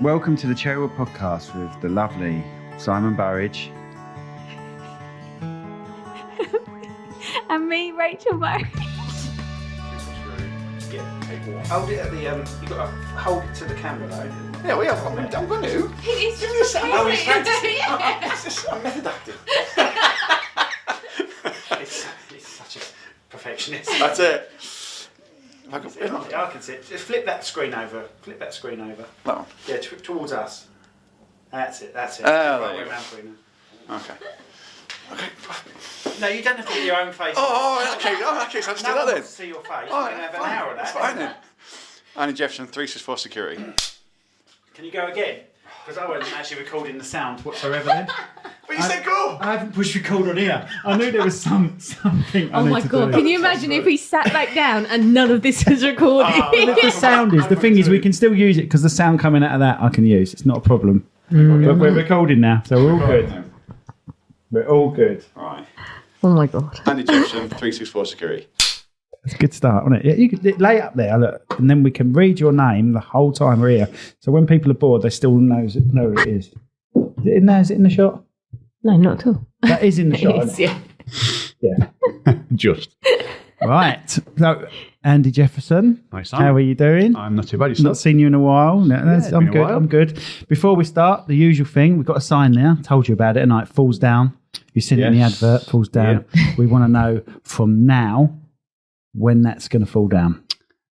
Welcome to the Cherrywood Podcast with the lovely Simon Burridge. And me, Rachel Burridge. Hold it at the, you've got to hold it to the camera though. Yeah, we have. I'm going to. It's just I'm method acting. He's such a perfectionist. That's it. I can see it. Just flip that screen over. That one. Yeah, towards us. That's it. There you go. Around for you now. Okay. No, you don't have to do your own face. Okay, so let's do No that one then. wants to see your face. All We're right, going to have fine. an hour of that. That's fine then. Andy Jefferson, 364 Security. Can you go again? Because I wasn't actually recording the sound whatsoever then. But you said go! I haven't pushed record on here. I knew there was something I Oh need my to god, do. can you imagine if we sat back down and none of this was recorded? The sound is, the thing is we can still use it because the sound coming out of that I can use. It's not a problem. But we're recording now, so we're all good. We're all good. All right. Oh my god. Andy Jefferson, 364 Security. It's a good start, isn't it? Yeah, you could lay it up there, look, and then we can read your name the whole time we're here. So when people are bored, they still know who it is. Is it in there? Is it in the shot? No, not at all. That is in the shot. It is, yeah. Yeah. Just. Right. So, Andy Jefferson, Nice. how are you doing? I'm not too bad. Not seen you in a while. No, it's I'm been a good. while. I'm good. Before we start, the usual thing, we've got a sign there. Told you about it, and it falls down. You see it in the Yes. advert, falls down. We want to know from now when that's going to fall down.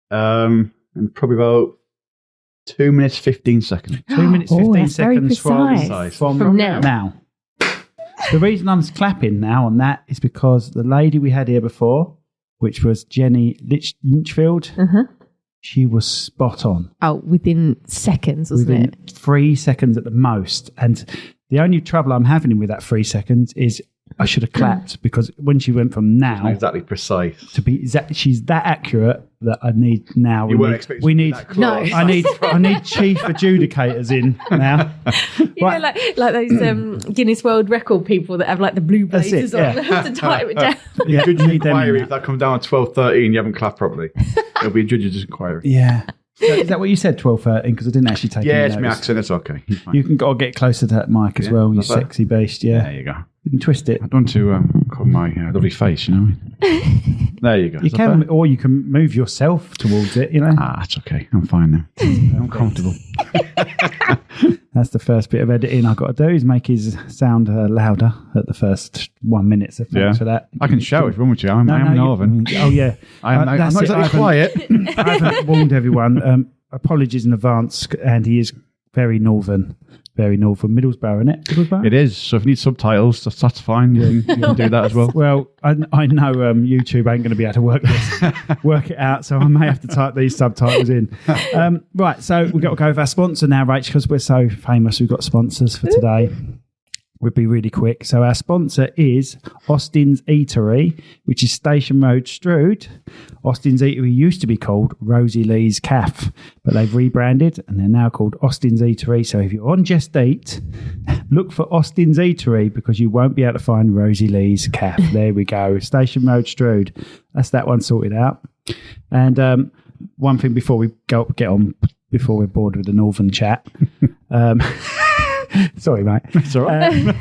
And probably about 2 minutes, 15 seconds. 2 minutes, 15 that's very seconds precise. from now. The reason I'm clapping now on that is because the lady we had here before, which was Jenny Lynchfield, she was spot on. Oh, within seconds, wasn't Within it? 3 seconds at the most. And the only trouble I'm having with that 3 seconds is I should have clapped because when she went from now Not exactly precise. to be exactly, she's that accurate that I need now. You weren't expecting we to be need that close. No. I need chief adjudicators in now. You know, like those Guinness World Record people that have like the blue That's blazers it, on yeah. to tie it down. Yeah, Judge's need them in inquiry, that. if that comes down at 12:13, you haven't clapped properly. It'll be a judge's inquiry. Yeah. So is that what you said, 12:13? Because I didn't actually take Yeah, any it's my notice. accent. It's okay. It's fine. You can go get closer to that mic as well, you that's better. sexy beast. Yeah. There you go. You can twist it. I don't want to cover my lovely face, you know. There you go. You Is that can, better? or you can move yourself towards it, you know. That's okay. I'm fine now. I'm comfortable. That's the first bit of editing I've got to do is make his sound louder at the first 1 minute. So thanks for that. I can shout if you want me to. I'm northern. Oh, yeah. I'm not That's it. exactly I haven't- quiet. I haven't warned everyone. Apologies in advance, Andy is very northern. Very northern. Middlesbrough, isn't it? Middlesbrough? It is. So if you need subtitles, that's fine. You can do that as well. Well, I know YouTube ain't going to be able to work it out, so I may have to type these subtitles in. Right, so we've got to go with our sponsor now, Rach, because we're so famous. We've got sponsors for today. We'll be really quick. So our sponsor is Austin's Eatery, which is Station Road, Strood. Austin's Eatery used to be called Rosie Lee's Cafe, but they've rebranded and they're now called Austin's Eatery. So if you're on Just Eat, look for Austin's Eatery because you won't be able to find Rosie Lee's Cafe. There we go. Station Road, Strood. That's that one sorted out. And one thing before we get on, before we're bored with the northern chat. Sorry, mate. It's all right.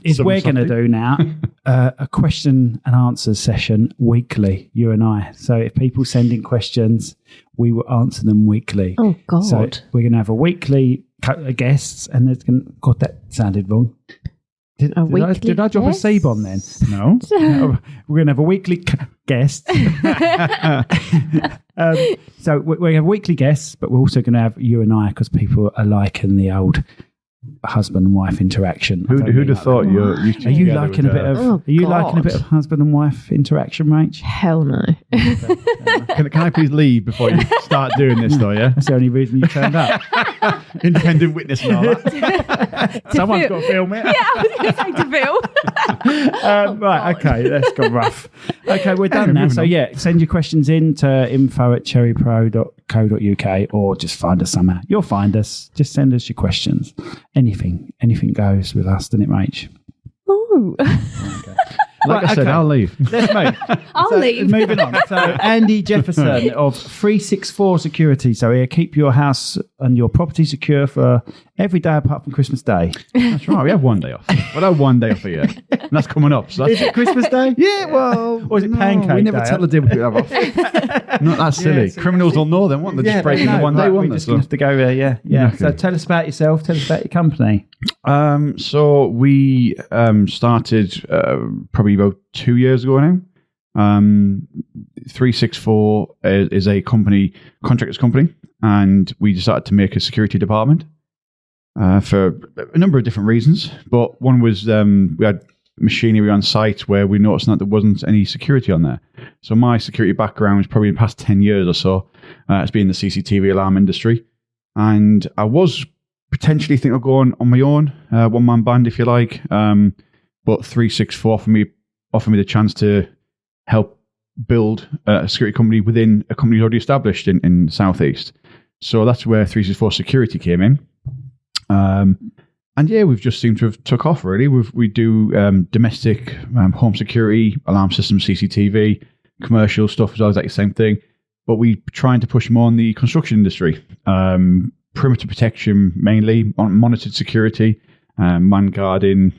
Is we're going to do now a question and answers session weekly, you and I. So if people send in questions, we will answer them weekly. Oh, God. So we're going to have a weekly couple of guests, and there's going to... God, that sounded wrong. Did I drop a C-bomb then? No. We're going to have a weekly guest. So we're going to have weekly guests, but we're also going to have you and I because people are liking the old husband and wife interaction. Who'd have thought you Are you liking a bit of? Oh, are you God. liking a bit of husband and wife interaction, Rach? Hell no. Can I please leave before you start doing this, though, yeah? That's the only reason you turned up. Independent witness and all that. Someone's got to film it. Yeah, I was going to say to Bill. Right, okay, that's gone rough. Okay, we're done now. moving So on. yeah, send your questions in to info@cherrypro.co.uk or just find us somehow. You'll find us. Just send us your questions. Anything goes with us, doesn't it, Rach? Oh. Like I said, I'll leave. Let's move. I'll leave. Moving on. So Andy Jefferson of 364 Security. So he'll keep your house and your property secure for every day apart from Christmas Day. That's right. We have one day off. We'll have one day off a year. And that's coming up. So that's, Is it Christmas Day? yeah, well. Or is it pancake We never day? tell the day we have off. Not that silly. so- Criminals will know then, won't they? Just breaking the one day, we won't they? just have to go there, yeah. Okay. So tell us about yourself. Tell us about your company. So we started probably about 2 years ago now. 364 is a company, contractors company, and we decided to make a security department for a number of different reasons. But one was we had machinery on site where we noticed that there wasn't any security on there. So my security background is probably in the past 10 years or so. It's been in the CCTV alarm industry. And I was potentially thinking of going on my own, one-man band, if you like. But 364 offered me the chance to help build a security company within a company already established in the Southeast. So that's where 364 Security came in. And yeah, we've just seemed to have took off, really. We do domestic home security, alarm systems, CCTV, commercial stuff as well, exactly the same thing. But we're trying to push more on the construction industry. Perimeter protection mainly, monitored security, man guarding.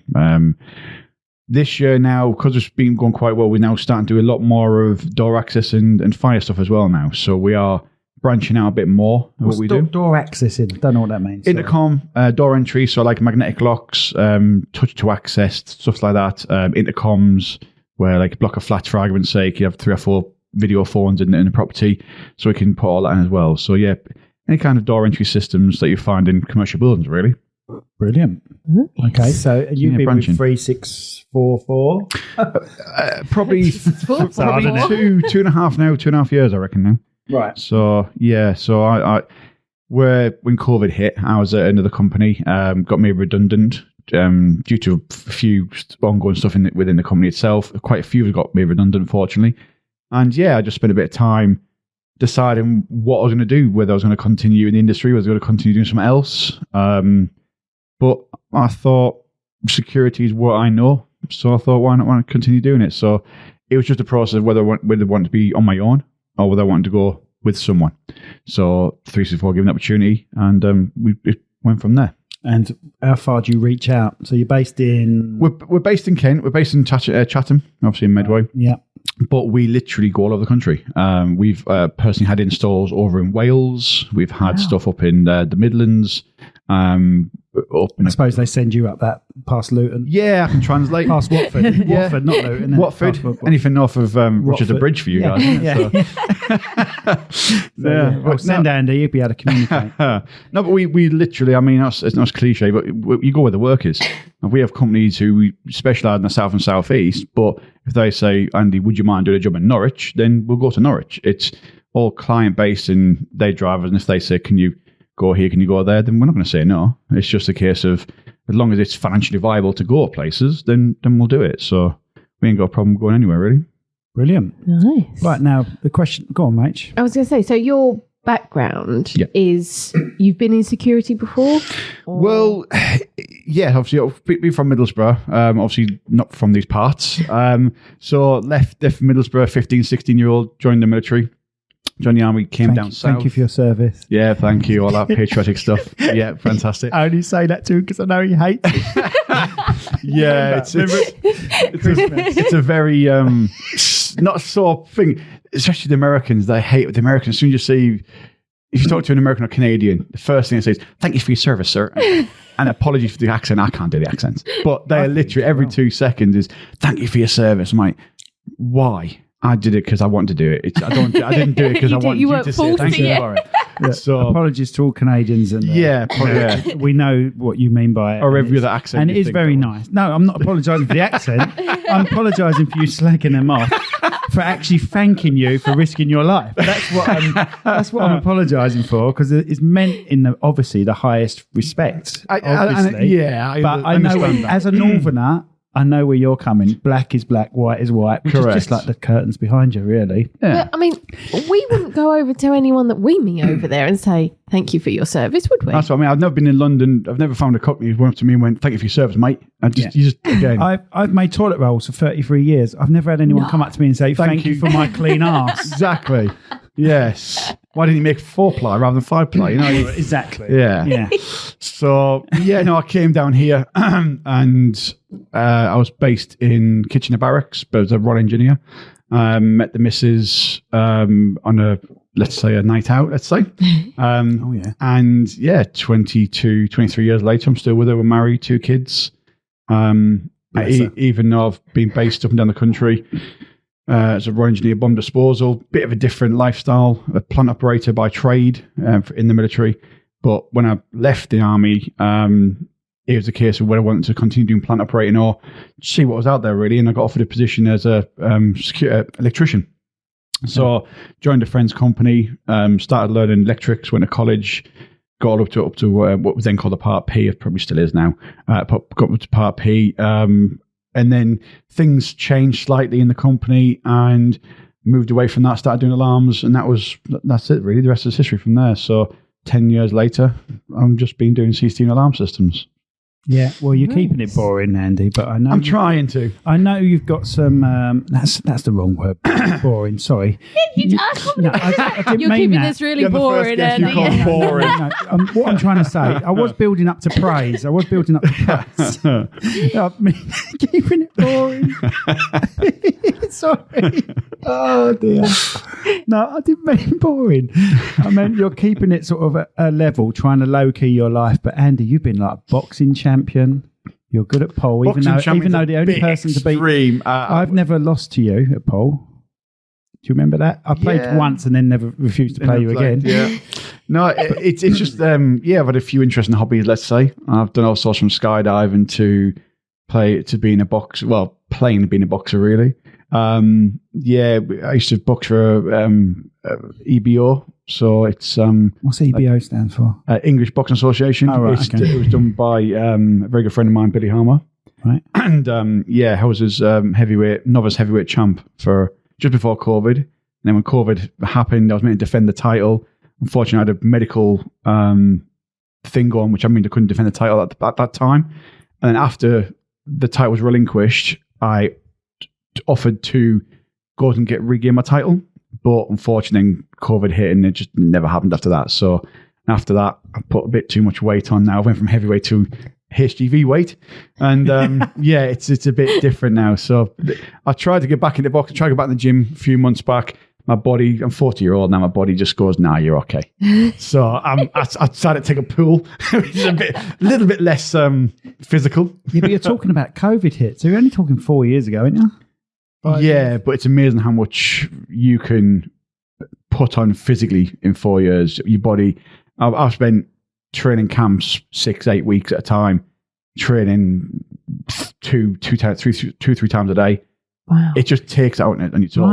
This year now, because it's been going quite well, we're now starting to do a lot more of door access and fire stuff as well now. So we are branching out a bit more of what we do. Door accessing. Don't know what that means. Intercom, door entry, so like magnetic locks, touch to access, stuff like that. Intercoms, where like a block of flats, for argument's sake, you have 3 or 4 video phones in the property, so we can put all that in as well. So yeah, any kind of door entry systems that you find in commercial buildings, really. Brilliant. Okay, so you've been branching. with 3644? Probably two and a half now, 2.5 years, I reckon now. Right. So yeah, so I when COVID hit, I was at another company, got made redundant due to a few ongoing stuff within the company itself. Quite a few got made redundant, unfortunately. And yeah, I just spent a bit of time deciding what I was going to do, whether I was going to continue in the industry, whether I was going to continue doing something else. But I thought security is what I know, so I thought, why not continue doing it? So it was just a process of whether I wanted to be on my own or whether I wanted to go with someone. So 364 gave me an opportunity, and it went from there. And how far do you reach out? So you're based in... We're based in Kent. We're based in Chatham, obviously in Medway. Yeah. But we literally go all over the country. We've personally had installs over in Wales. We've had stuff up in the Midlands. I suppose they send you up that past Luton. Yeah, I can translate. Past Watford. Yeah. Watford, not Luton. Watford. Anything north of which is a bridge for you guys. Isn't it? Yeah. Well, send Andy, you'd be able to communicate. No, but we literally, I mean, it's not cliche, but you go where the work is. And we have companies who specialise in the south and southeast, but if they say, Andy, would you mind doing a job in Norwich? Then we'll go to Norwich. It's all client-based, and they drive us, and if they say, can you go here, can you go there, then we're not going to say no. It's just a case of, as long as it's financially viable to go places, then we'll do it. So we ain't got a problem going anywhere, really. Brilliant. Nice. Right, now the question, go on, Rach. I was going to say, so your background is, you've been in security before? Or? Well, yeah, obviously, being from Middlesbrough, obviously not from these parts. So left Middlesbrough, 15, 16-year-old, joined the military, joined the army, came down south. Thank you for your service. Yeah, thank you, all that patriotic stuff. Yeah, fantastic. I only say that to him because I know he hates it. Yeah, it's a very not so thing. Especially the Americans, they hate the Americans. As soon as you see, if you talk to an American or Canadian, the first thing they say is, "Thank you for your service, sir," and apologies for the accent. I can't do the accents, but they literally every 2 seconds is, "Thank you for your service." I'm like, why? I did it because I wanted to do it. I didn't do it because I wanted you to say thank you for it. Yeah. So apologies to all Canadians and we know what you mean by it. Or every other accent. And it is very nice. No, I'm not apologising for the accent. I'm apologising for you slagging them off for actually thanking you for risking your life. That's what I'm apologising for, because it's meant in obviously the highest respect. Obviously, I but I know understand that. as a northerner, I know where you're coming. Black is black, white is white, which Correct. is just like the curtains behind you, really. Yeah. But, I mean, we wouldn't go over to anyone that we meet over there and say, thank you for your service, would we? That's what I mean. I've never been in London. I've never found a company who went up to me and went, "Thank you for your service, mate." And just, you just again. I've made toilet rolls for 33 years. I've never had anyone come up to me and say, thank you for my clean arse. Exactly. Yes. Why didn't you make 4-ply rather than 5-ply? You know. Exactly. Yeah. So I came down here and I was based in Kitchener Barracks, but as a rod engineer. Met the missus on a, let's say, a night out, let's say. And 22, 23 years later, I'm still with her. We're married, 2 kids. Even though I've been based up and down the country as a rod engineer, bomb disposal, bit of a different lifestyle, a plant operator by trade in the military. But when I left the army, it was a case of whether I wanted to continue doing plant operating or see what was out there, really. And I got offered a position as a electrician. So joined a friend's company, started learning electrics, went to college, got up to what was then called the Part P, it probably still is now, got up to Part P. And then things changed slightly in the company and moved away from that, started doing alarms. And that's it, really. The rest is history from there. So 10 years later, I've just been doing CCTV alarm systems. Yeah, well, you're keeping it boring, Andy, but I know I'm trying to. I know you've got some. That's the wrong word. Boring. Sorry. I didn't You're mean keeping that. this really boring, Andy. Boring. What I'm trying to say, I was building up to praise. I mean, keeping it boring. Sorry. Oh dear. No, I didn't mean boring. I meant you're keeping it sort of a level, trying to low key your life. But Andy, you've been like a boxing champion. You're good at pole, even though the only person to beat. I've never lost to you at pole. Do you remember that? I played once and then never refused to play you again. Yeah. No, it's just I've had a few interesting hobbies. Let's say I've done all sorts from skydiving to being a boxer. Well, playing to being a boxer, really. I used to box for EBO. So it's what's EBO stand for? English Boxing Association. Oh, right, okay. It was done by a very good friend of mine, Billy Harmer. Right. And I was his novice heavyweight champ for just before COVID. And then when COVID happened, I was meant to defend the title. Unfortunately, I had a medical thing going, which I couldn't defend the title at that time. And then after the title was relinquished, I offered to go and regain my title. But unfortunately, COVID hit and it just never happened after that. So after that, I put a bit too much weight on now. I went from heavyweight to HGV weight. And it's a bit different now. So I tried to get back into boxing, tried to get back in the gym a few months back. My body, I'm 40-year-old now, my body just goes, nah, you're okay. So I decided to take a pool, which is a little bit less physical. Yeah, but you're talking about COVID hit. So you're only talking 4 years ago, aren't you? But it's amazing how much you can put on physically in 4 years. Your body, I've spent training camps 6-8 weeks at a time, training two, 3 times a day. Wow. It just takes out on your soul.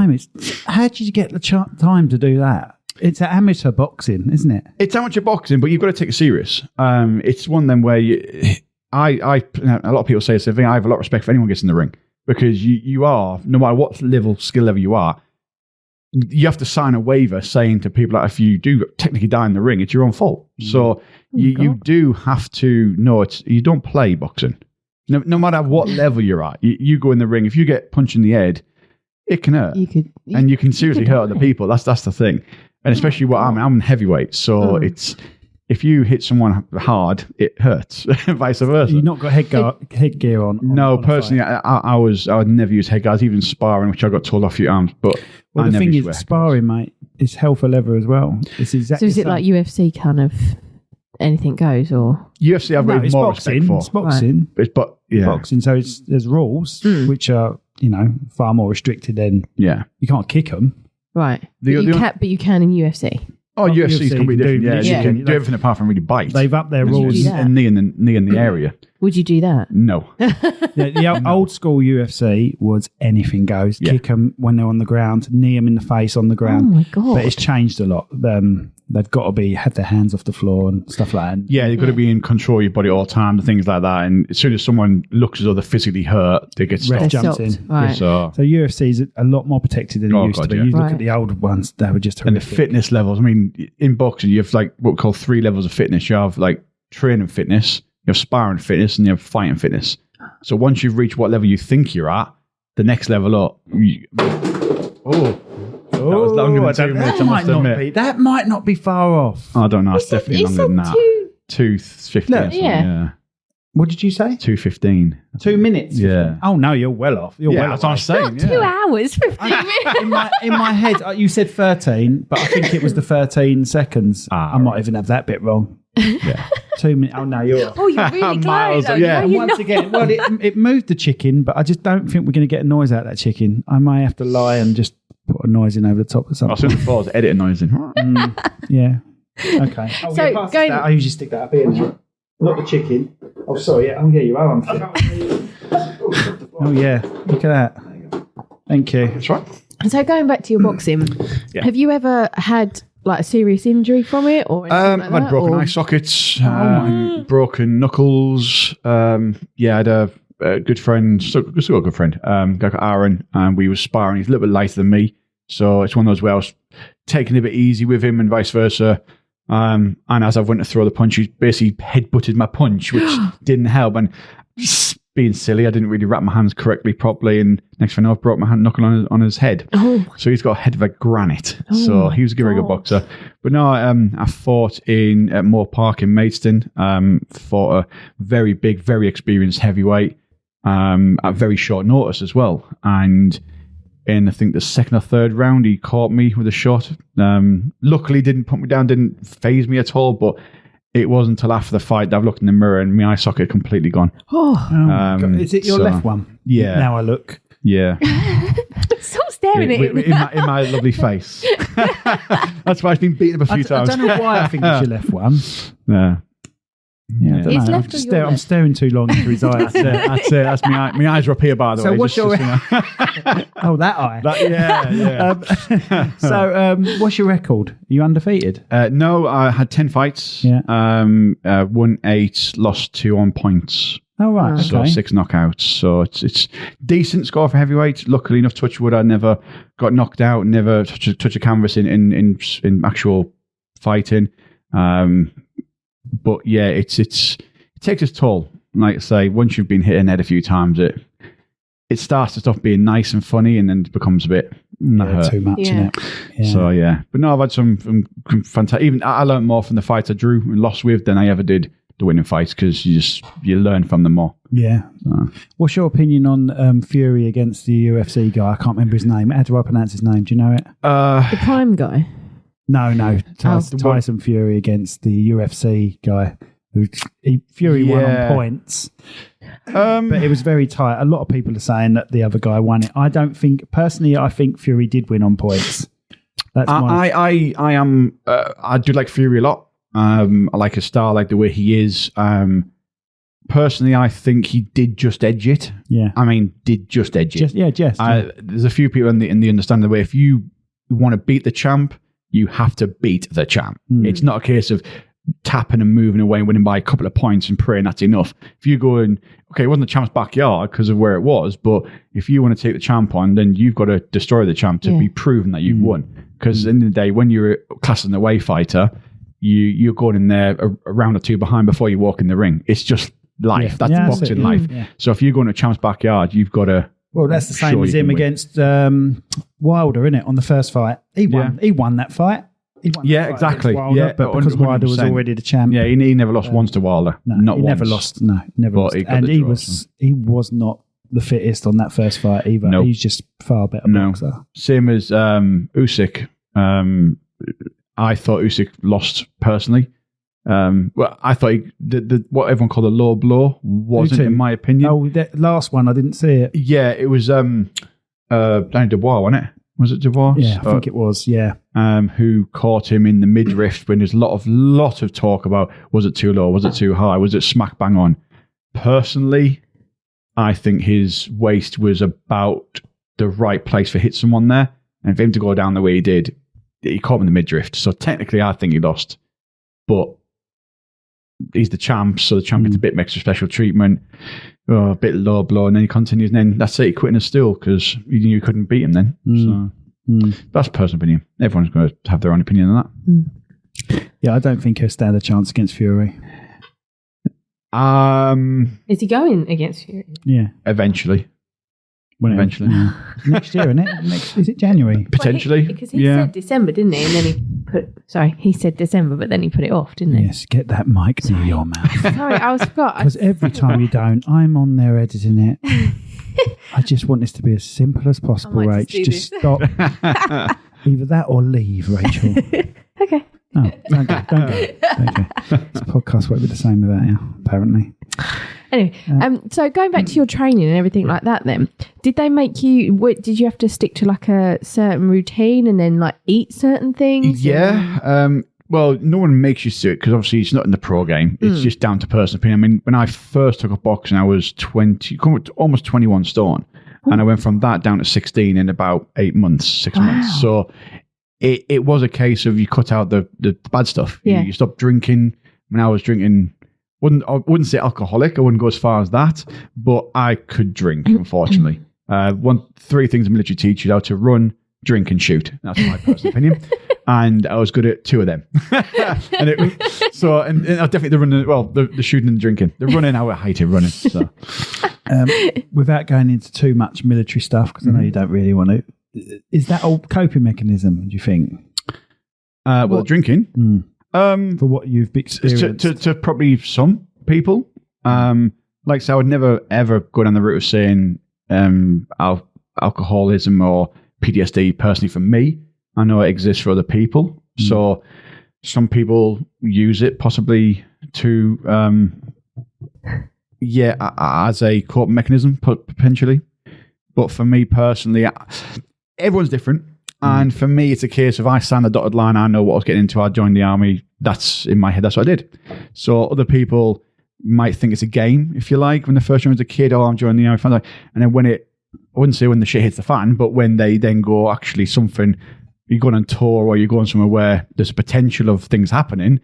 How did you get the time to do that? It's amateur boxing, isn't it? It's amateur boxing, but you've got to take it serious. It's one of them where a lot of people say the same thing. I have a lot of respect for anyone who gets in the ring. Because you are, no matter what skill level you are, you have to sign a waiver saying to people that if you do technically die in the ring, it's your own fault. So you do have to know you don't play boxing. No matter what level you're at, you go in the ring. If you get punched in the head, it can hurt. And you can seriously hurt other people. That's the thing. And especially I'm heavyweight, so it's... If you hit someone hard, it hurts. Vice versa. You've not got headgear on. No, personally, I would never use headgear. I was even sparring, which I got told off a few arms. But the thing is, sparring, mate, is hell for leather as well. It's exactly. So is it like UFC kind of anything goes, or UFC? I've got more respect for. It's boxing. Right. Boxing. So there's rules which are far more restricted than. Yeah. You can't kick them. Right. But you can in UFC. Oh, UFC is completely different. Yeah, Yeah. you can do everything apart from really bite. They've upped their Would you rules. do that? and knee in the area. Would you do that? No. The old school UFC was anything goes. Yeah. Kick them when they're on the ground, knee them in the face on the Oh ground. my God. But it's changed a lot. They've got to have their hands off the floor and stuff like that. Yeah, you've got to be in control of your body all the time, and things like that. And as soon as someone looks as though they're physically hurt, they get Ref stopped. jumps Stopped. in. Right. So, So UFC is a lot more protected than it Oh, used God, to be. yeah. You look Right. at the old ones; they were just and the horrific. fitness levels. I mean, in boxing, you have like what we call 3 levels of fitness. You have like training fitness, you have sparring fitness, and you have fighting fitness. So once you've reached what level you think you're at, the next level up. That was longer than 2 minutes. I must admit. That might not be far off. I don't know. It's definitely longer than that. 2:15. Look, or something, yeah. What did you say? 2:15. 2 minutes. Yeah. Oh no, you're well off. You're well That's off. what I'm saying. Not 2 hours, 15 minutes. In my head, you said 13, but I think it was the 13 seconds. Ah, I might even have that bit wrong. Yeah. 2 minutes. Oh no, you're off. Oh, you're really Miles, close. yeah. No, And you're once not. again, well, it moved the chicken, but I just don't think we're going to get a noise out of that chicken. I may have to lie and just put a noise in over the top or I something. was doing the falls, editing noise in. Yeah. Okay. Oh, So, yeah, pass going- that. I usually stick that up here now. Not the chicken. Oh, sorry. Yeah. Oh, yeah, you are unfit. Oh, yeah. Look at that. Thank you. That's right. So going back to your boxing, Yeah. have you ever had like a serious injury from it, or anything like I've had that, broken or- eye sockets, broken knuckles. I had a good friend, still got a good friend, a guy called Aaron, and we were sparring. He's a little bit lighter than me, so it's one of those where I was taking it a bit easy with him and vice versa. And as I went to throw the punch, he basically headbutted my punch, which didn't help. And being silly, I didn't really wrap my hands correctly, properly, and next thing I know, I've broke my hand knuckle on his head. Oh, So he's got a head of a granite. Oh, so he was a very good God. boxer. But no, I fought at Moore Park in Maidstone. Fought a very big, very experienced heavyweight at very short notice as well. And in I think the second or third round, he caught me with a shot. Luckily, didn't put me down, didn't phase me at all. But it wasn't until after the fight that I've looked in the mirror and my eye socket completely gone. oh. God. Is it your so- left one? Yeah. Now I look. Yeah. Stop staring at him. in my lovely face. That's why I've been beaten up a few I times. don't know why I think it's your left one. Yeah. Yeah, I don't His know. left or your I'm left? staring too long into his eyes. That's it. That's my eyes are up here, by the So way. what's your- Oh, that eye. yeah. So, what's your record? Are you undefeated? No, I had 10 fights. Yeah. Won 8, lost 2 on points. Oh, right. Oh. So Okay. 6 knockouts. So it's decent score for heavyweight. Luckily enough, touch wood, I never got knocked out. Never touch a canvas in actual fighting. But yeah, it takes its toll. Like I say, once you've been hit in the head a few times, it starts to stop being nice and funny, and then it becomes a bit Too much, Yeah. innit? Yeah. So yeah, but no, I've had some fantastic. Even I learned more from the fights I drew and lost with than I ever did the winning fights, because you learn from them more. Yeah. What's your opinion on Fury against the UFC guy? I can't remember his name. How do I pronounce his name? Do you know it? The Prime guy. No. Oh. Tyson Fury against the UFC guy. Fury won Yeah. on points, but it was very tight. A lot of people are saying that the other guy won it. I don't think, personally, I think Fury did win on points. That's my... I am. I do like Fury a lot. I like his style, I like the way he is. Personally, I think he did just edge it. Yeah. I mean, did just edge it. Just. There's a few people in the understanding the way if you want to beat the champ, you have to beat the champ. It's not a case of tapping and moving away and winning by a couple of points and praying that's enough. If you go in, okay, it wasn't the champ's backyard because of where it was, but if you want to take the champ on, then you've got to destroy the champ to be proven that you've won. Because at the end of the day, when you're classed as an away fighter, you're going in there a round or two behind before you walk in the ring. It's just life. That's boxing it. life. Yeah. So if you go in a champ's backyard, you've got to. Well, that's the same Sure as you him can win. against Wilder, isn't it? On the first fight, he won. Yeah. He won that fight. He won that Yeah, fight exactly. against Wilder, Yeah, but because Wilder was 100%. already the champ. Yeah, he never lost once to Wilder. No, not he once. never lost. No, never But lost. he got And the he draw, was not the fittest on that first fight either. No. He's just far better No. boxer. Same as Usyk. I thought Usyk lost personally. Well, I thought what everyone called a low blow wasn't, Who to? in my opinion. Oh, that last one I didn't see it. Yeah, it was Danny Dubois, wasn't it? Was it divorce? Yeah, I think it was. Yeah. Who caught him in the midriff when there's a lot of talk about, was it too low? Was it too high? Was it smack bang on? Personally, I think his waist was about the right place for hit someone there. And for him to go down the way he did, he caught him in the midriff. So technically, I think he lost. But he's the champ, so the champ gets a bit of extra special treatment. A bit low blow, and then he continues, and then that's it, he quit in a stool because you knew you couldn't beat him then. So that's personal opinion. Everyone's going to have their own opinion on that. Yeah, I don't think he'll stand a chance against Fury. Is he going against Fury? Yeah. Eventually. Eventually. Next year, isn't it? Is it January? Potentially. Because he said December, didn't he? And then he said December, but then he put it off, didn't he? Yes, get that mic near your mouth. Sorry, I forgot. Because every time you don't, I'm on there editing it. I just want this to be as simple as possible, Rach. Just stop. Either that or leave, Rachel. Okay. No, don't go. This podcast won't be the same without you, apparently. Anyway, so going back to your training and everything like that then, did they make you, did you have to stick to like a certain routine and then like eat certain things? Yeah. Well, no one makes you do it because obviously it's not in the pro game. It's just down to personal opinion. I mean, when I first took up boxing, I was almost 21 stone. And I went from that down to 16 in about 6 months. So it was a case of you cut out the bad stuff. Yeah. You stop drinking. When I was drinking, I wouldn't say alcoholic. I wouldn't go as far as that, but I could drink, unfortunately. 3 things the military teach you: how to run, drink, and shoot. That's my personal opinion. And I was good at 2 of them. and I definitely the running, the shooting and drinking. The running, I hated running. So. Without going into too much military stuff, because I know you don't really want to, is that a coping mechanism, do you think? Drinking. For what you've experienced? To probably some people. Like I said, I would never, ever go down the route of saying alcoholism or PTSD personally for me. I know it exists for other people. So some people use it possibly to, as a coping mechanism, potentially. But for me personally, everyone's different. And for me, it's a case of I signed the dotted line. I know what I was getting into. I joined the army. That's in my head. That's what I did. So other people might think it's a game, if you like. When the first one was a kid, I'm joining the army. And then I wouldn't say when the shit hits the fan, but when they then go, actually something, you're going on tour or you're going somewhere where there's a potential of things happening,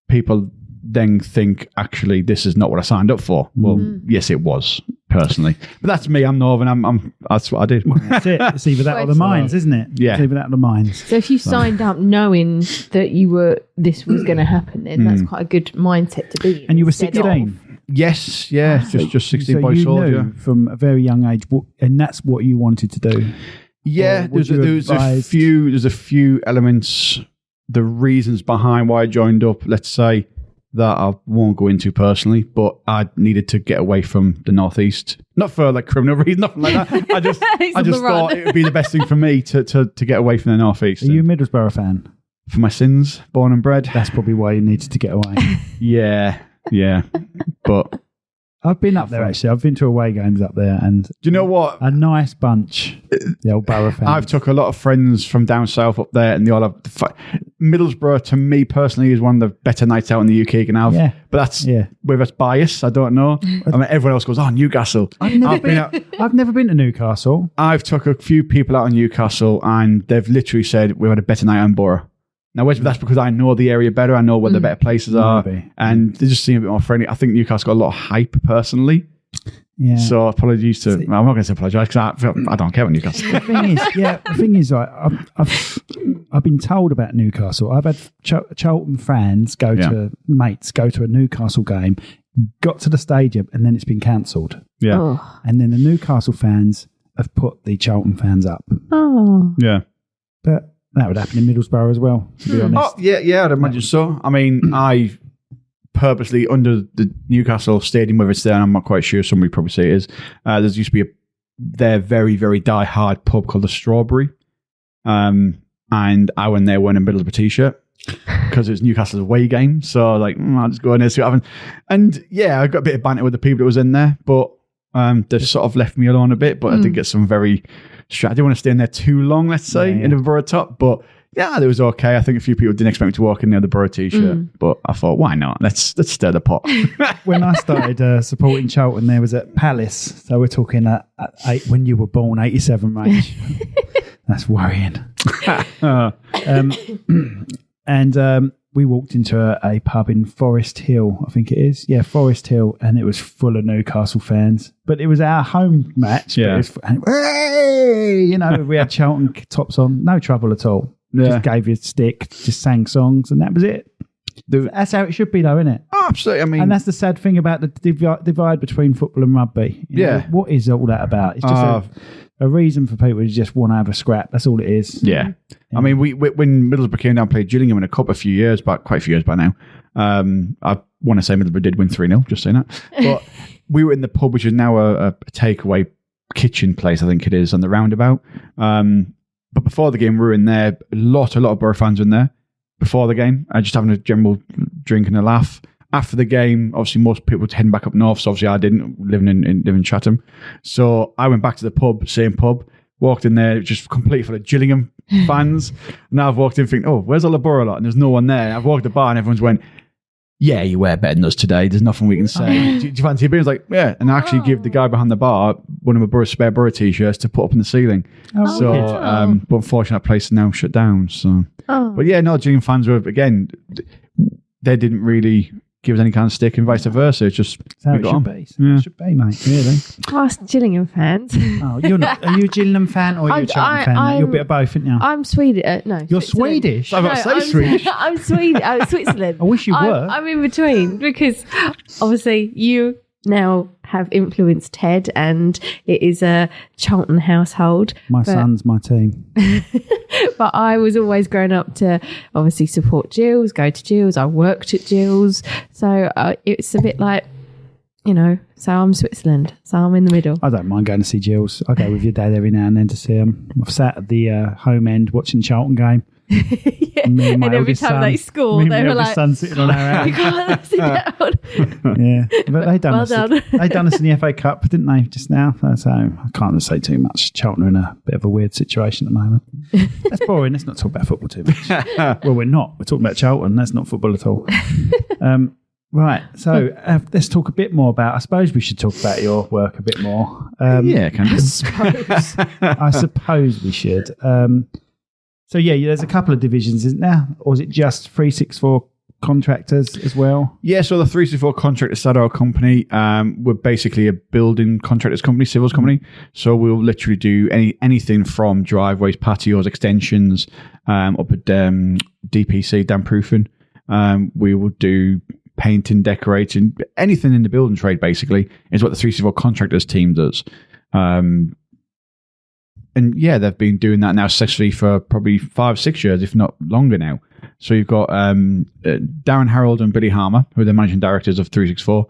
people then think, actually, this is not what I signed up for. Well, yes, it was, personally. But that's me. I'm Northern. That's what I did. Well, that's it. It's either that or the mines, isn't it? Yeah. It's either that or the mines. So if you signed up knowing that this was going to happen, then that's quite a good mindset to be in. And you were 16? Yes, yeah. Just 16 so boy you soldier. knew from a very young age, and that's what you wanted to do? Yeah, there's a few elements, the reasons behind why I joined up, let's say, that I won't go into personally, but I needed to get away from the Northeast. Not for like criminal reasons, nothing like that. I just thought it would be the best thing for me to get away from the Northeast. Are you a Middlesbrough fan? For my sins, born and bred. That's probably why you needed to get away. Yeah. But I've been up there actually. I've been to away games up there, and do you know what? A nice bunch, the old Borough fans. I've took a lot of friends from down south up there, and they all have. Middlesbrough, to me personally, is one of the better nights out in the UK you can have. Yeah. But that's whether it's bias, I don't know. I mean, everyone else goes, Newcastle. I've never been to Newcastle. I've took a few people out in Newcastle, and they've literally said we've had a better night in Borough. Now, whether that's because I know the area better, I know where the better places are, and they just seem a bit more friendly. I think Newcastle got a lot of hype personally. Yeah. So apologies to... I'm not going to say apologise because I don't care about Newcastle. The thing is, I've been told about Newcastle. I've had Charlton fans go to a Newcastle game, got to the stadium, and then it's been cancelled. Yeah. Oh. And then the Newcastle fans have put the Charlton fans up. Oh. Yeah. But that would happen in Middlesbrough as well, to be honest. Oh, yeah, I'd imagine so. I mean, I purposely, under the Newcastle stadium, whether it's there, I'm not quite sure, somebody probably say it is, there's used to be their very, very die-hard pub called the Strawberry. And I went there wearing a Middlesbrough t-shirt because it was Newcastle's away game. So I'll just go in there, see what happens. And yeah, I got a bit of banter with the people that was in there, but They've sort of left me alone a bit, but I did get some very... I didn't want to stay in there too long, let's say, in the Borough top, but yeah, it was okay. I think a few people didn't expect me to walk in there with the Borough t-shirt, but I thought, why not? Let's stir the pot. When I started supporting Charlton, there was at Palace, so we're talking when you were born, 87 range. That's worrying. And we walked into a pub in Forest Hill, I think it is. Yeah, Forest Hill, and it was full of Newcastle fans. But it was our home match. Yeah. Hey! We had Charlton tops on, no trouble at all. Yeah. Just gave you a stick, just sang songs, and that was it. That's how it should be, though, isn't it? Oh, absolutely. I mean, and that's the sad thing about the divide between football and rugby. What is all that about? It's just a reason for people to just want to have a scrap. That's all it is. Yeah. I mean, we when Middlesbrough came down and played Gillingham in a cup quite a few years back now. I want to say Middlesbrough did win 3-0, just saying that. But we were in the pub, which is now a takeaway kitchen place, I think it is, on the roundabout. But before the game, we were in there. A lot of Borough fans were in there before the game, just having a general drink and a laugh. After the game, obviously most people were heading back up north, so obviously I didn't, living in Chatham. So I went back to the pub, same pub, walked in there, just completely full of Gillingham fans. Now I've walked in thinking, oh, where's all the Borough lot? And there's no one there. I've walked the bar and everyone's went, yeah, you wear better than us today. There's nothing we can say. Do you fancy a beer? I was like, yeah. And I actually give the guy behind the bar one of my spare Borough t-shirts to put up in the ceiling. But unfortunately that place is now shut down. So, But yeah, no, Gillingham fans were, again, they didn't really give us any kind of stick and vice versa. It's just how it should be. It should be, mate, really. Ask Gillingham fans. Oh, you're not. Are you a Gillingham fan or are you a Charlton fan? You're a bit of both, aren't you? I'm Swedish. No, you're Switzerland. Swedish? I'm Swedish. I'm Swedish. I'm Switzerland. I wish you were. I'm in between because obviously you now have influenced Ted and it is a Charlton household. My son's my team. But I was always growing up to obviously support Gills, go to Gills. I worked at Gills. So it's a bit like, so I'm Switzerland. So I'm in the middle. I don't mind going to see Gills. I go with your dad every now and then to see him. I've sat at the home end watching Charlton game. Yeah. And every time they score, they were like, son sitting on our hand. You can't sit down. Yeah, but they done done. They done us in the FA Cup, didn't they? Just now, so I can't say too much. Charlton are in a bit of a weird situation at the moment. That's boring. Let's not talk about football too much. Well, we're not. We're talking about Charlton. That's not football at all. Right. So let's talk a bit more about. I suppose we should talk about your work a bit more. Yeah, can we? I suppose we should. So yeah, there's a couple of divisions, isn't there? Or is it just 364 contractors as well? Yeah, so the 364 contractors at our company, we're basically a building contractors company, civils company. So we'll literally do anything from driveways, patios, extensions, up at DPC, damp proofing. We will do painting, decorating, anything in the building trade basically is what the 364 contractors team does. And yeah, they've been doing that now successfully for probably 5-6 years, if not longer now. So you've got Darren Harold and Billy Harmer, who are the managing directors of 364.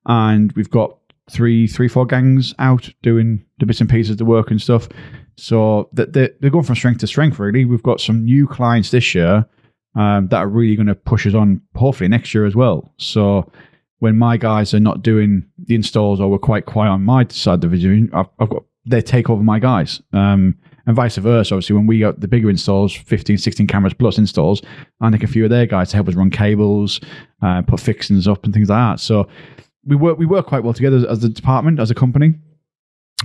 And we've got 3-4 gangs out doing the bits and pieces, the work and stuff. So they're going from strength to strength, really. We've got some new clients this year that are really going to push us on, hopefully, next year as well. So when my guys are not doing the installs or we're quite quiet on my side of the division, I've got they take over my guys. And vice versa. Obviously, when we got the bigger installs, 15, 16 cameras plus installs, I think a few of their guys to help us run cables, put fixings up and things like that. So we work quite well together as a department, as a company.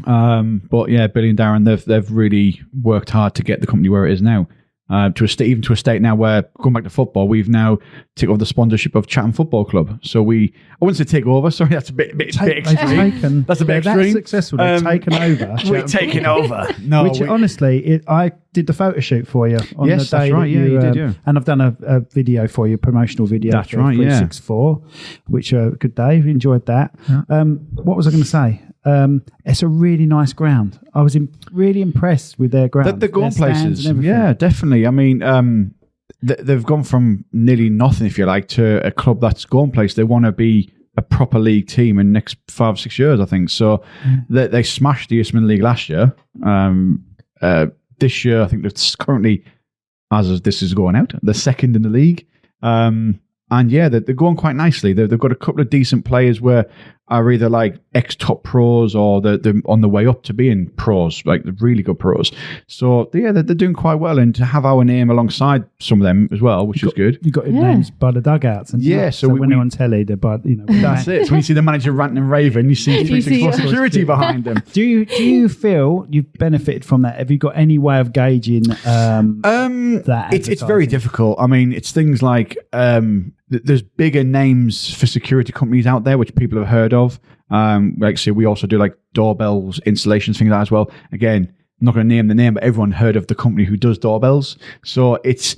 But yeah, Billy and Darren, they've really worked hard to get the company where it is now. To a state now where, going back to football, we've now taken over the sponsorship of Chatham Football Club. So I wouldn't say take over, sorry, that's a bit extreme. That's a bit extreme. That's successful. They've taken over. We're taking over. No, honestly, I did the photo shoot for you on the day. That's right. Yeah, you did, yeah. And I've done a video for you, promotional video. That's for right, 364, which good day. Enjoyed that. Yeah. What was I going to say? It's a really nice ground. I was really impressed with their ground. They're going places. Yeah, definitely. I mean, they've gone from nearly nothing, if you like, to a club that's gone place. They want to be a proper league team in the next 5-6 years, I think. So they smashed the Eastman League last year. This year, I think that's currently, as this is going out, they're second in the league. And yeah, they're going quite nicely. They've got a couple of decent players where are either like ex-top pros or they're on the way up to being pros, like the really good pros. So yeah, they're doing quite well, and to have our name alongside some of them as well, which is good. You got your names by the dugouts, and so when they're on telly, they're by that's it. So when you see the manager ranting and raving, you see 364 security behind them. Do you feel you've benefited from that? Have you got any way of gauging that? It's very difficult. I mean, it's things like there's bigger names for security companies out there which people have heard of. Like say we also do like doorbells, installations, things like that as well. Again, I'm not going to name the name, but everyone heard of the company who does doorbells. So it's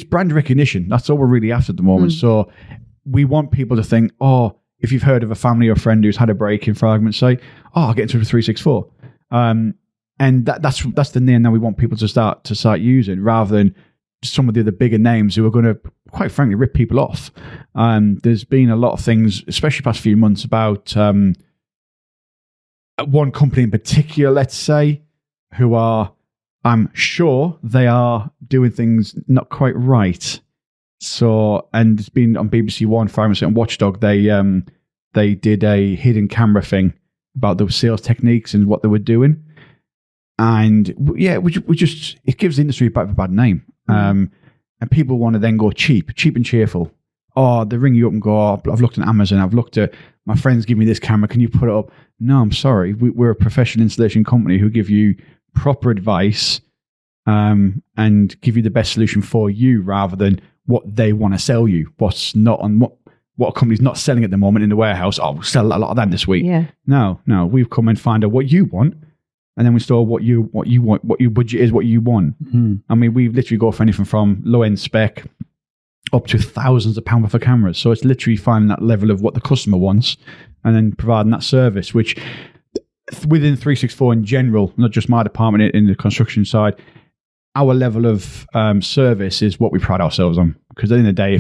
brand recognition. That's all we're really after at the moment. So we want people to think, oh, if you've heard of a family or friend who's had a break-in, for argument's sake, I'll get into a 364. And that's the name that we want people to start using, rather than some of the other bigger names who are going to, quite frankly, rip people off. There's been a lot of things, especially past few months, about one company in particular, let's say, who are, I'm sure they are doing things not quite right. So, and it's been on BBC One, for argument's sake, and Watchdog, they did a hidden camera thing about the sales techniques and what they were doing. And yeah, we just, it gives the industry a bit of a bad name. And people want to then go cheap and cheerful. Oh, they ring you up and go, oh, I've looked at Amazon, I've looked at, my friends give me this camera, can you put it up? No, I'm sorry. We're a professional installation company who give you proper advice and give you the best solution for you, rather than what they want to sell you. What's not on what a company's not selling at the moment in the warehouse. Oh, we'll sell a lot of that this week. Yeah. No, we've come and find out what you want. And then we store what you want, what your budget is, what you want. I mean, we literally go for anything from low-end spec up to thousands of pounds for cameras. So it's literally finding that level of what the customer wants and then providing that service, which within 364 in general, not just my department in the construction side, our level of service is what we pride ourselves on. Because at the end of the day,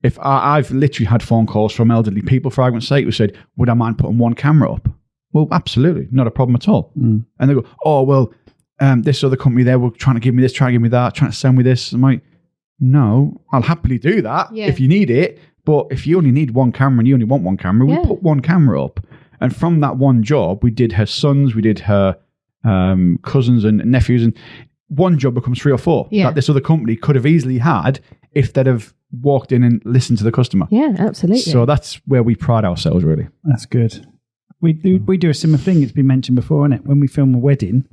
if I've literally had phone calls from elderly people, for argument's sake, who said, would I mind putting one camera up? Well, absolutely, not a problem at all. And they go, oh, well, this other company there were trying to give me this, trying to give me that, trying to sell me this. I'm like, no, I'll happily do that if you need it. But if you only need one camera and you only want one camera, we put one camera up. And from that one job, we did her sons, we did her cousins and nephews, and one job becomes 3 or 4 that this other company could have easily had if they'd have walked in and listened to the customer. Yeah, absolutely. So that's where we pride ourselves, really. That's good. We do a similar thing. It's been mentioned before, isn't it? When we film a wedding,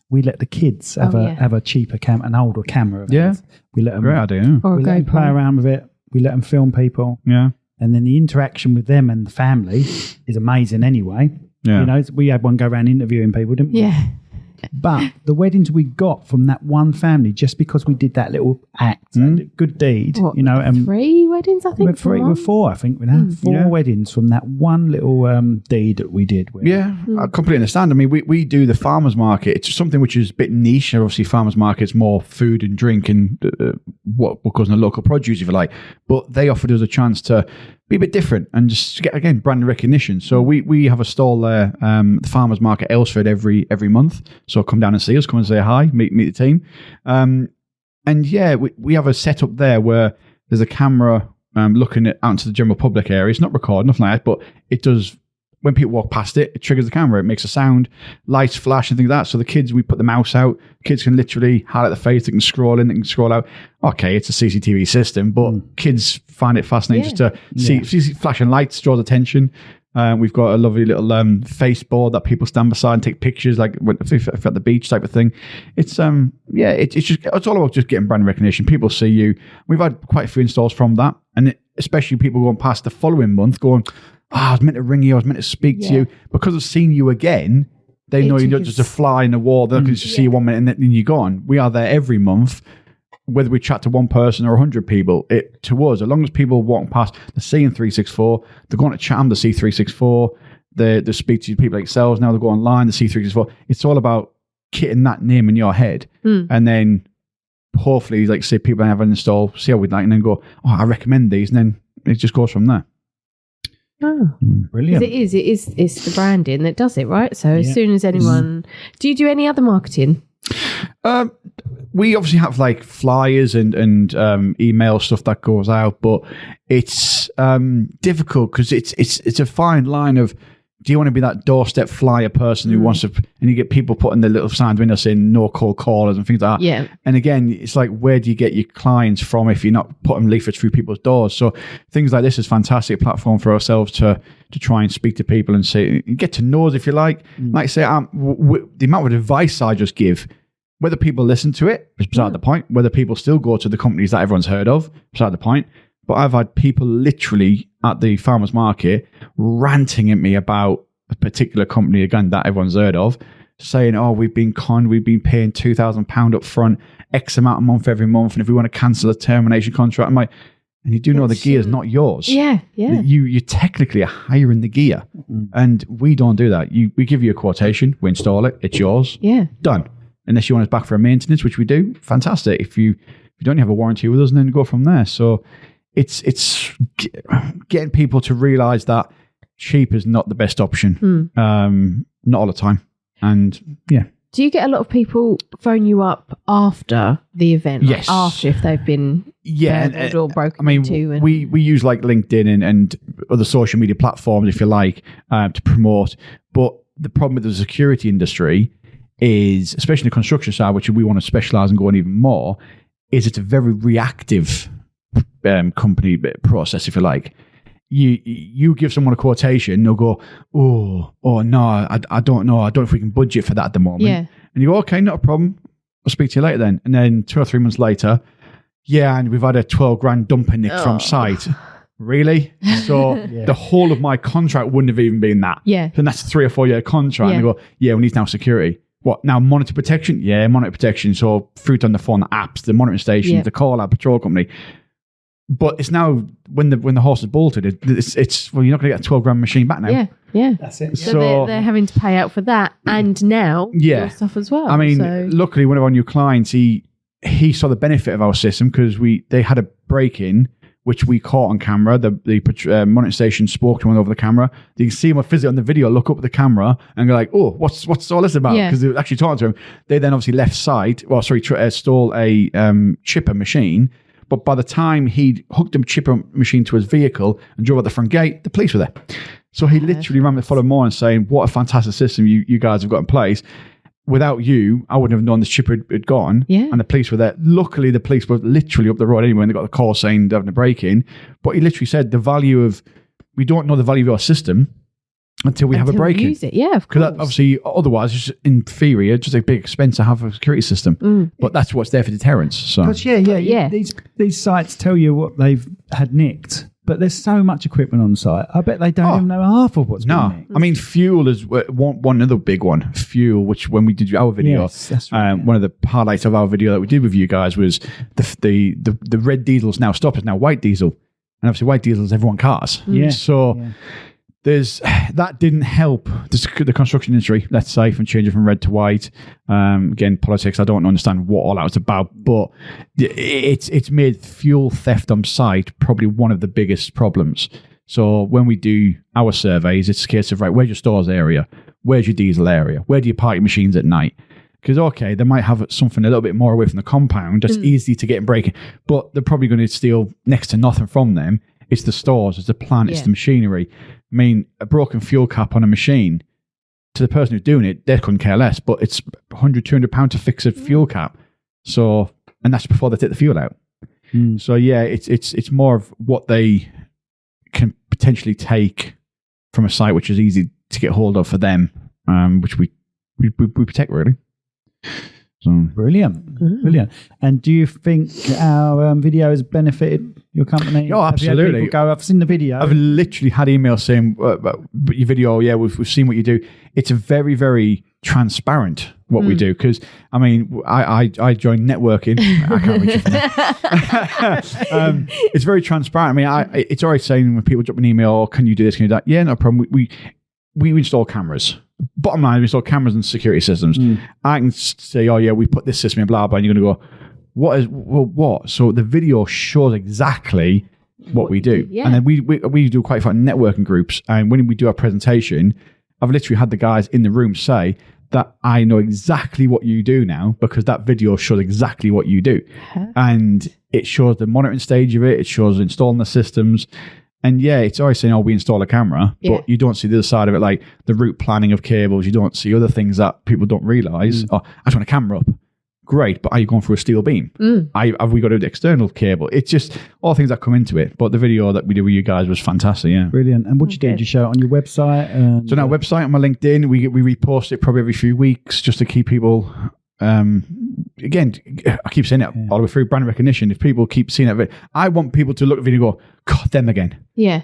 we let the kids have a cheaper an older camera. We let them. Great idea. We let them play around with it. We let them film people. Yeah. And then the interaction with them and the family is amazing anyway. Yeah. You know, we had one go around interviewing people, didn't we? Yeah. But the weddings we got from that one family, just because we did that little act, that good deed, What, you know, 3 weddings, I think. 4, I think we had 4 weddings from that one little deed that we did. Yeah, I completely understand. I mean, we do the farmers market. It's something which is a bit niche. Obviously, farmers market's more food and drink and what goes in the local produce, if you like. But they offered us a chance to be a bit different and just get, again, brand recognition. So we have a stall there, the farmers market Aylesford every month. So come down and see us, come and say hi, meet the team. And yeah, we have a setup there where there's a camera looking out into the general public area. It's not recorded, nothing like that, but it does, when people walk past it, it triggers the camera. It makes a sound, lights flash and things like that. So the kids, we put the mouse out, kids can literally highlight the face, they can scroll in, they can scroll out. Okay, it's a CCTV system, but kids find it fascinating just to see flashing lights, draws attention. We've got a lovely little face board that people stand beside and take pictures, like if at the beach type of thing. It's it's all about just getting brand recognition. People see you. We've had quite a few installs from that, and especially people going past the following month, going, I was meant to ring you, I was meant to speak to you, because I've seen you again. They know you're not just a fly in the wall. They can just see you 1 minute and then you're gone. We are there every month. Whether we chat to one person or 100 people, to us, as long as people walk past, they're seeing 364, they're going to chat them, they see 364, they speak to people like yourselves now, they go online, they see 364. It's all about kitting that name in your head. And then hopefully, like say, people have an install, see how we'd like, and then go, I recommend these, and then it just goes from there. Oh, brilliant. It's the branding that does it, right? So as soon as anyone, do you do any other marketing We obviously have like flyers and email stuff that goes out, but it's difficult because it's a fine line of, do you want to be that doorstep flyer person who wants to, and you get people putting the little signs window saying no cold callers and things like that. Yeah. And again, it's like, where do you get your clients from if you're not putting leaflets through people's doors? So things like this is fantastic platform for ourselves to try and speak to people and say, get to know us if you like. Like I say, the amount of advice I just give, whether people listen to it is beside the point. Whether people still go to the companies that everyone's heard of, beside the point. But I've had people literally at the farmers market ranting at me about a particular company, again, that everyone's heard of, saying, oh, we've been conned, we've been paying £2,000 up front, X amount a month every month, and if we want to cancel a termination contract, I'm like, and you do know the gear's not yours. Yeah. You technically are hiring the gear, and we don't do that. We give you a quotation, we install it, it's yours. Yeah. Done. Unless you want us back for a maintenance, which we do, fantastic. If you don't have a warranty with us, and then go from there. So it's getting people to realise that cheap is not the best option. Not all the time. And yeah. Do you get a lot of people phone you up after the event? Yes. Like after, if they've been burgled or broken into? And we use like LinkedIn and other social media platforms, if you like, to promote. But the problem with the security industry is, especially in the construction side, which we want to specialise in going even more, is it's a very reactive company process, if you like. You give someone a quotation, they'll go, oh no, I don't know. I don't know if we can budget for that at the moment. Yeah. And you go, okay, not a problem. I'll speak to you later then. And then 2 or 3 months later, yeah, and we've had a 12 grand dumper nicked from site. Really? So the whole of my contract wouldn't have even been that. Yeah. And that's a 3 or 4 year contract. Yeah. And they go, yeah, we need now security. What, now monitor protection? Yeah, monitor protection. So fruit on the phone, the apps, the monitoring stations, the call out patrol company. But it's now, when the horse is bolted, it's well, you're not going to get a 12 grand machine back now. Yeah. That's it. So they're having to pay out for that and now your stuff as well. I mean, luckily, one of our new clients, he saw the benefit of our system because they had a break-in, which we caught on camera. The monitoring station spoke to one over the camera. You can see him physically on the video, look up at the camera and go like, oh, what's all this about? Because they were actually talking to him. They then obviously left site, stole a chipper machine. But by the time he'd hooked a chipper machine to his vehicle and drove out the front gate, the police were there. So he literally ran the following morning saying, what a fantastic system you guys have got in place. Without you, I wouldn't have known this chipper had gone. Yeah. And the police were there. Luckily, the police were literally up the road anyway, and they got the call saying they're having a break-in. But he literally said we don't know the value of your system until we have a break-in. Use it, yeah, of course. Because obviously, otherwise, it's just inferior, just a big expense to have a security system. But that's what's there for deterrence. So. Because these sites tell you what they've had nicked, but there's so much equipment on site. I bet they don't even know half of what's been nicked. I mean, fuel is one other big one. Fuel, which when we did our video, that's right, one of the highlights of our video that we did with you guys was the red diesel's now stopped. It's now white diesel, and obviously white diesel is everyone cars. Yeah. So. Yeah. That didn't help the construction industry, let's say, from changing from red to white. Again, politics, I don't understand what all that was about, but it's made fuel theft on site probably one of the biggest problems. So when we do our surveys, it's a case of, right, where's your stores area? Where's your diesel area? Where do you park your machines at night? Because, okay, they might have something a little bit more away from the compound, just easy to get and break it, but they're probably going to steal next to nothing from them. It's the stores, it's the plant, it's the machinery. I mean, a broken fuel cap on a machine, to the person who's doing it, they couldn't care less, but it's £100, £200 to fix a fuel cap. So, and that's before they take the fuel out. So yeah, it's more of what they can potentially take from a site, which is easy to get hold of for them, which we protect really. So. Brilliant. And do you think our video has benefited your company? Oh, absolutely. I've seen the video. I've literally had emails saying, your video, we've seen what you do. It's very, very transparent what we do. Because, I mean, I joined networking. I can't reach it for now. It's very transparent. I mean, it's always saying when people drop an email, oh, can you do this, can you do that? Yeah, no problem. We install cameras. Bottom line, we install cameras and security systems. I can say, oh yeah, we put this system in, blah, blah, and you're going to go, what? So the video shows exactly what we do. Yeah. And then we do quite a few networking groups. And when we do our presentation, I've literally had the guys in the room say, that I know exactly what you do now because that video shows exactly what you do. And it shows the monitoring stage of it. It shows installing the systems. And yeah, it's always saying, we install a camera, but you don't see the other side of it, like the route planning of cables. You don't see other things that people don't realize. I just want a camera up. Great, but are you going through a steel beam? Have we got an external cable? It's just all things that come into it. But the video that we did with you guys was fantastic, yeah. Brilliant. And what did you do? Did you show it on your website? So on our website, on my LinkedIn, we repost it probably every few weeks just to keep people... again, I keep saying it all the way through brand recognition. If people keep seeing it, I want people to look at the video and go, God, them again. Yeah.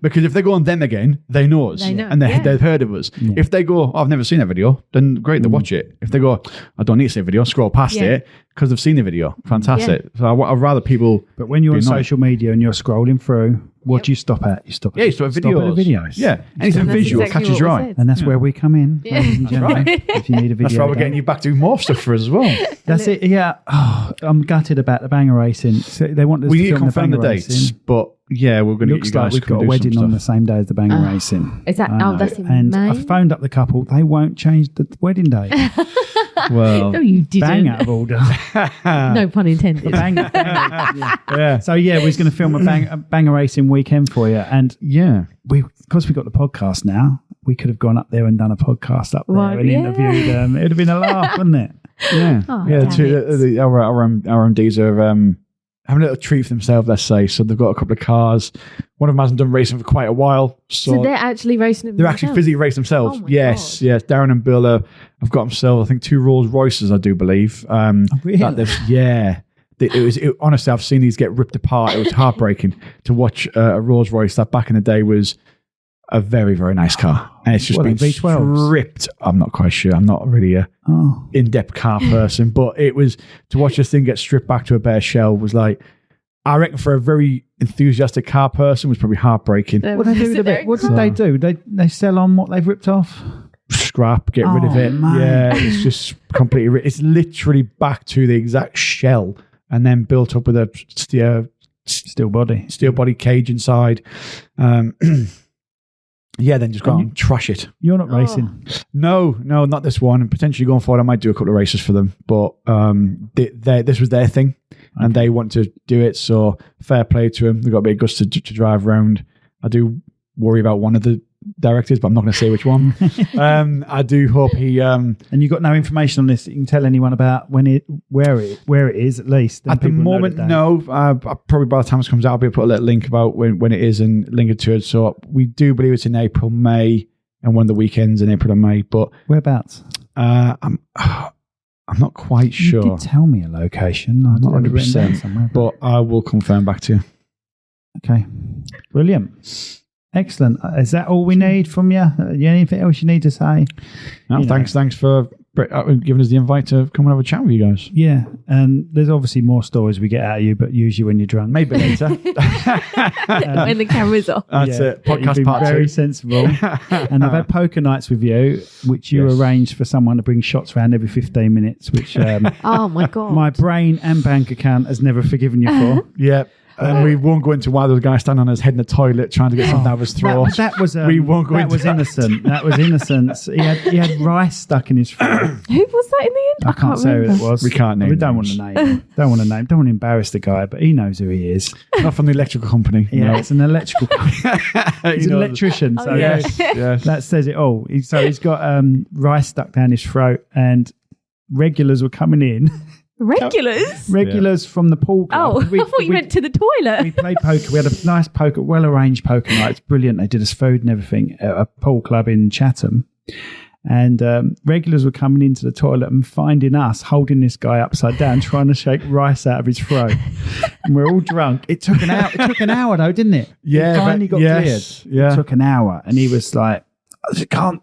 Because if they go on them again, they know us. They know. And they've heard of us. Yeah. If they go, I've never seen that video, then great, they watch it. If they go, I don't need to see a video, scroll past it because they've seen the video. Fantastic. So I'd rather people... But when you're on social media and you're scrolling through, what do you stop at? You stop at, you stop at videos. the videos. Yeah. Anything visual catches your eye. And that's where we come in, ladies and gentlemen. If you need a video. That's why we're getting you back to do more stuff for us as well. That's it, yeah. Oh, I'm gutted about the banger racing. So they want us We to need to film confirm the banger dates, racing. but yeah, we're going to get Looks you guys like we've to come got a do wedding some on the stuff. same day as the banger racing. Is that? I know. That's in And May. I phoned up the couple. They won't change the wedding date. Well, No, you didn't. Bang out of order. No pun intended. Yeah. So yeah, we're going to film a banger racing weekend for you, and because we got the podcast now, we could have gone up there and done a podcast up there and interviewed them. It'd have been a laugh, wouldn't it? Yeah, Oh, yeah. damn Our MDs are having a little treat for themselves, let's say. So they've got a couple of cars. One of them hasn't done racing for quite a while, So they're actually racing. they're actually physically racing themselves. Oh my yes. God. Darren and Bill have got themselves, I think, 2 Rolls Royces, I do believe. Really? Honestly, I've seen these get ripped apart. It was heartbreaking to watch a Rolls Royce that back in the day was a very, very nice car. And it's just been V12s? stripped. I'm not quite sure. I'm not really a in-depth car person, but it was to watch this thing get stripped back to a bare shell was like, I reckon for a very enthusiastic car person was probably heartbreaking. What did they do with it? What did they do? They sell on what they've ripped off? Scrap, get rid of it. Man. Yeah, it's just completely. It's literally back to the exact shell, and then built up with a Steel body cage inside. Then just go out and trash it. You're not racing. No, not this one. And potentially going forward, I might do a couple of races for them. But this was their thing, and they want to do it. So fair play to them. They've got a bit of guts to drive around. I do worry about one of the directors, but I'm not going to say which one. I do hope he. And you got no information on this that you can tell anyone about where it is at least. At the moment, no. Probably by the time this comes out, I'll be able to put a little link about when it is and link it to it. So we do believe it's in April, May, and one of the weekends in April and May. But whereabouts? I'm not quite sure. You did tell me a location. I'm not 100%, but I will confirm back to you. Okay, brilliant. Excellent. Is that all we need from you? Anything else you need to say? No, thanks for giving us the invite to come and have a chat with you guys. Yeah, and there's obviously more stories we get out of you, but usually when you're drunk. Maybe later. When the camera's off. That's it. Podcast You've been part 2. very sensible. And I've had poker nights with you, which you arranged for someone to bring shots around every 15 minutes, which Oh my God. my brain and bank account has never forgiven you for. Yeah. And we won't go into why there was a guy standing on his head in the toilet trying to get something out of his throat. That was we won't go that into was that. innocent. That was innocence. He had rice stuck in his throat. Who was that in the end? I can't say who remember. it was. We can't name We don't names. want to name. Don't want to name. Don't want to embarrass the guy, but he knows who he is. Not from the electrical company. Yeah, it's an electrical. He's an electrician. So Yes. Yes. that says it all. He's got rice stuck down his throat, and regulars were coming in. Regulars? From the pool club. Oh, I thought you went to the toilet. We played poker. We had a nice poker, well-arranged poker night. It's brilliant. They did us food and everything at a pool club in Chatham. And regulars were coming into the toilet and finding us holding this guy upside down, trying to shake rice out of his throat. And we're all drunk. It took an hour. It took an hour, though, didn't it? Yeah, It finally got cleared. Yeah. It took an hour. And he was like, I can't.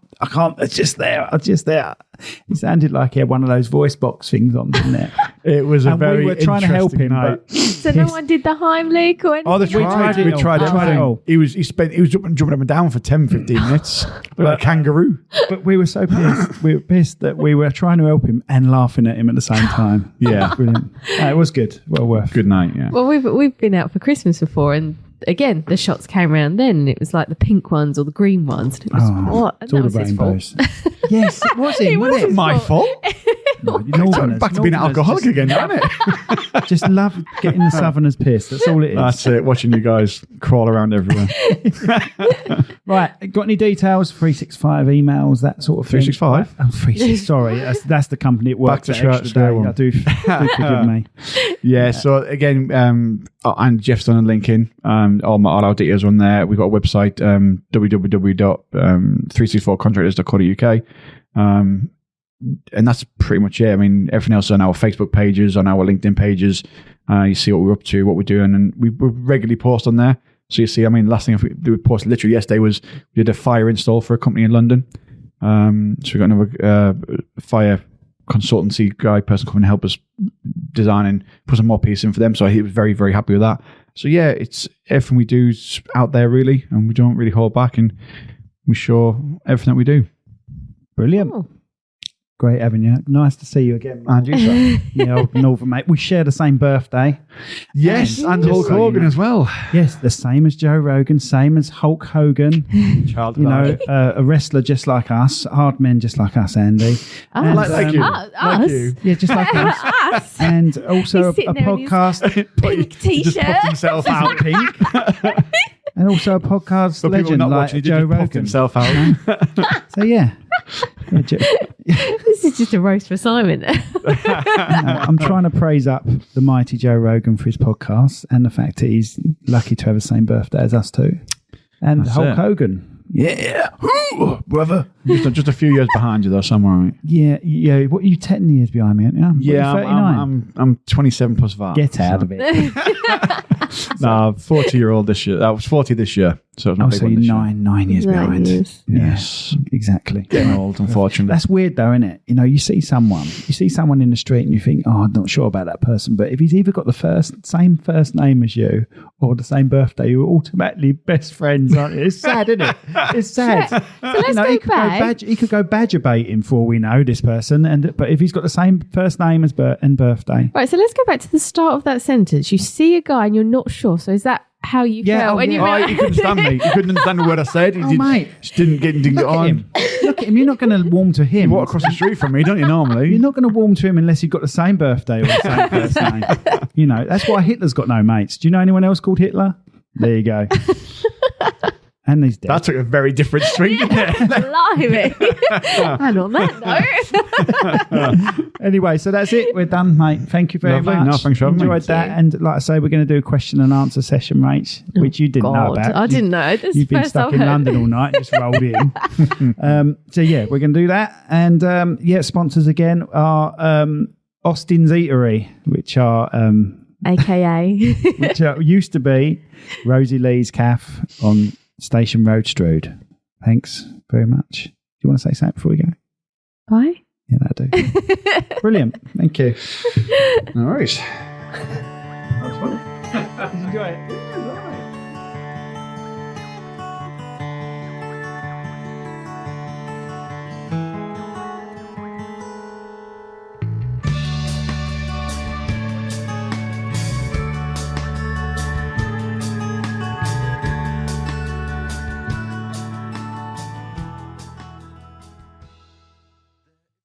It's just there. It sounded like he had one of those voice box things on, didn't it? It was a And very we were trying to help him, night. but So no one did the Heimlich or anything? Oh, they We tried tried. it We all. tried We tried it everything. all. He was jumping up and down for 10, 15 minutes like a kangaroo. But we were so pissed. We were pissed that we were trying to help him and laughing at him at the same time. Yeah. Brilliant. It was good. Well worth. Good night. Yeah. Well, we've been out for Christmas before, and again, the shots came around then, and it was like the pink ones or the green ones. And it was what? And It's all that the was his fault. rainbows. Yes, it was him, wasn't it? My fault. Back to being an alcoholic again, isn't it? Just love getting the Southerners pissed. That's all it is. That's it. Watching you guys crawl around everywhere. Right, got any details? 365 emails, that sort of thing. 365? Oh, 36. Sorry, that's the company it works Back at to extra church, day. there one. I do forgive me. Yeah. So again, Andy Jefferson on LinkedIn. All our details are on there. We've got a website, www.364contractors.co.uk. And that's pretty much it. I mean, everything else on our Facebook pages, on our LinkedIn pages. You see what we're up to, what we're doing, and we regularly post on there. So you see, I mean, last thing we posted literally yesterday was we did a fire install for a company in London. So we got another fire consultancy person coming to help us design and put some more pieces in for them. So he was very, very happy with that. So yeah, it's everything we do is out there really, and we don't really hold back, and we show everything that we do. Brilliant. Oh. Great having you. Nice to see you again. And you, sir. Yeah, old Northern mate. We share the same birthday. Yes, and Just Hulk so you Hogan know. as well. Yes, the same as Joe Rogan, same as Hulk Hogan. Child You know, a wrestler just like us, hard men just like us, Andy. And, like you. Us? Like you. Yeah, just like us. Us? And also He's sitting a there in his podcast. Pink He just puffed t-shirt. himself out. Pink. And also a podcast For people legend not like watching, he Joe just puffed Rogan. himself out. So yeah. Yeah, This is just a roast for Simon. I'm trying to praise up the mighty Joe Rogan for his podcast and the fact that he's lucky to have the same birthday as us too. And That's Hulk it. Hogan. Yeah. Ooh, brother. just a few years behind you though, somewhere. Right? Yeah. What are you 10 years behind me? Aren't you? Yeah, What are you, 39? I'm 27 plus that. Get out of it. No, 40-year-old this year. I was 40 this year. So, it was my Oh, big so one you're this year. 9 years 9 behind. years. Yes. Exactly. Getting old, unfortunately. That's weird though, isn't it? You know, you see someone in the street and you think, oh, I'm not sure about that person. But if he's either got the same first name as you or the same birthday, you're automatically best friends, aren't you? It's sad, isn't it? It's sad. So let's go back. He could go badger baiting for all we know, this person. But if he's got the same first name and birthday. Right, so let's go back to the start of that sentence. You see a guy and you're not sure. So is that how you felt when you Oh, met? he couldn't stand me. He couldn't understand the word I said. He Mate. just didn't get Look at on. him. Look at him. You're not going to warm to him. You walk across the street from me, don't you, normally? You're not going to warm to him unless you've got the same birthday or the same first name. You know, that's why Hitler's got no mates. Do you know anyone else called Hitler? There you go. And he's dead. That took a very different swing, didn't it? Blimey. And on that note, Anyway, so that's it. We're done, mate. Thank you very Lovely. much. No, thanks for having me. Enjoyed that. And like I say, we're going to do a question and answer session, Rach, which you didn't know God, about. I didn't know. This is You've the been first stuck I've in heard. London all night, just rolled in. So yeah, we're going to do that. And sponsors again are Austin's Eatery, which AKA. used to be Rosie Lee's Cafe on Station Road, Strood. Thanks very much. Do you want to say something before we go? Bye. Yeah, that'll do. Brilliant. Thank you. No worries. Enjoy it.